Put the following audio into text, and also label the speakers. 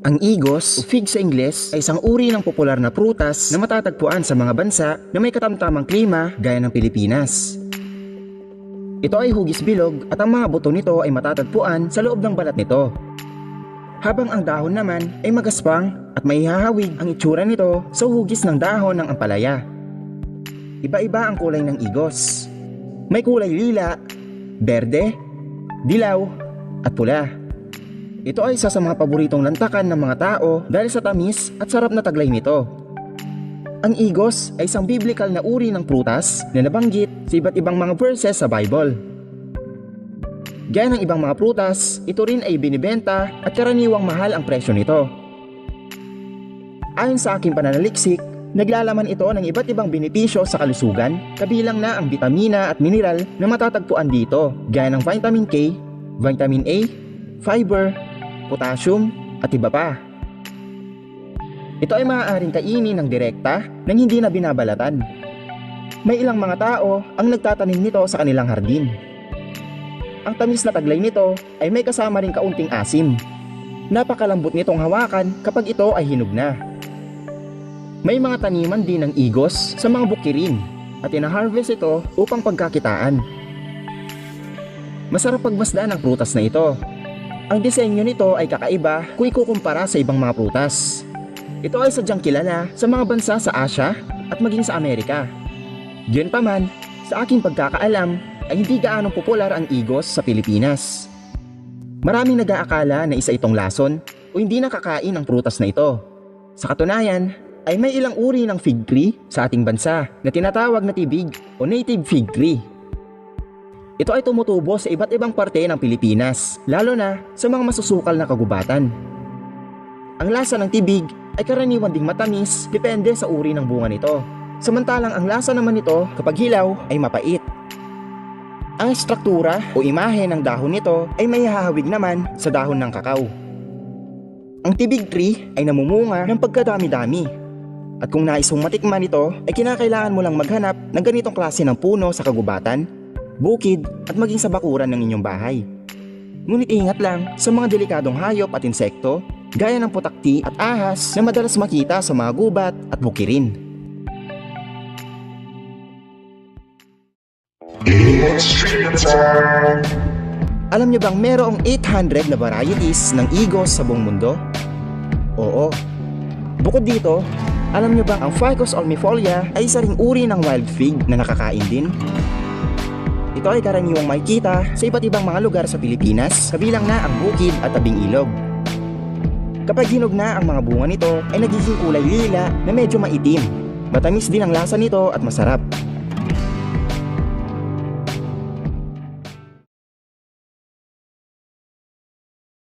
Speaker 1: Ang igos, o fig sa Ingles, ay isang uri ng popular na prutas na matatagpuan sa mga bansa na may katamtamang klima gaya ng Pilipinas. Ito ay hugis bilog at ang mga buto nito ay matatagpuan sa loob ng balat nito. Habang ang dahon naman ay magaspang at maihahawig ang itsura nito sa hugis ng dahon ng ampalaya. Iba-iba ang kulay ng igos. May kulay lila, berde, dilaw, at pula. Ito ay isa sa mga paboritong lantakan ng mga tao dahil sa tamis at sarap na taglay nito. Ang igos ay isang biblical na uri ng prutas na nabanggit sa iba't ibang mga verses sa Bible. Gaya ng ibang mga prutas, ito rin ay binibenta at karaniwang mahal ang presyo nito. Ayon sa aking pananaliksik, naglalaman ito ng iba't ibang benepisyo sa kalusugan, kabilang na ang bitamina at mineral na matatagpuan dito, gaya ng vitamin K, vitamin A, fiber, potassium, at iba pa. Ito ay maaaring kainin ng direkta nang hindi na binabalatan. May ilang mga tao ang nagtatanim nito sa kanilang hardin. Ang tamis na taglay nito ay may kasama ring kaunting asim. Napakalambot nitong hawakan kapag ito ay hinog na. May mga taniman din ng igos sa mga bukirin at ina-harvest ito upang pagkakitaan. Masarap pagmasdan ang prutas na ito. Ang disenyo nito ay kakaiba kung ikukumpara sa ibang mga prutas. Ito ay sadyang kilala sa mga bansa sa Asia at maging sa Amerika. Gayunpaman, sa aking pagkakaalam ay hindi gaanong popular ang igos sa Pilipinas. Maraming nag-aakala na isa itong lason o hindi nakakain ang prutas na ito. Sa katunayan, ay may ilang uri ng fig tree sa ating bansa na tinatawag na tibig o native fig tree. Ito ay tumutubo sa iba't ibang parte ng Pilipinas, lalo na sa mga masusukal na kagubatan. Ang lasa ng tibig ay karaniwan ding matamis depende sa uri ng bunga nito. Samantalang ang lasa naman nito kapag hilaw ay mapait. Ang struktura o imahe ng dahon nito ay may hahawig naman sa dahon ng kakao. Ang tibig tree ay namumunga ng pagkadami-dami. At kung nais mong matikman ito, ay kinakailangan mo lang maghanap ng ganitong klase ng puno sa kagubatan, bukid at maging sa bakuran ng inyong bahay. Ngunit ingat lang sa mga delikadong hayop at insekto gaya ng putakti at ahas na madalas makita sa mga gubat at bukirin. Alam niyo bang merong 800 na varieties ng igos sa buong mundo? Oo. Bukod dito, alam niyo bang ang Ficus ulmifolia ay isa ring uri ng wild fig na nakakain din? Ito ay karaniwang makikita sa iba't ibang mga lugar sa Pilipinas, kabilang na ang bukid at tabing ilog. Kapag hinog na ang mga bunga nito ay nagiging kulay lila na medyo maitim. Matamis din ang lasa nito at masarap.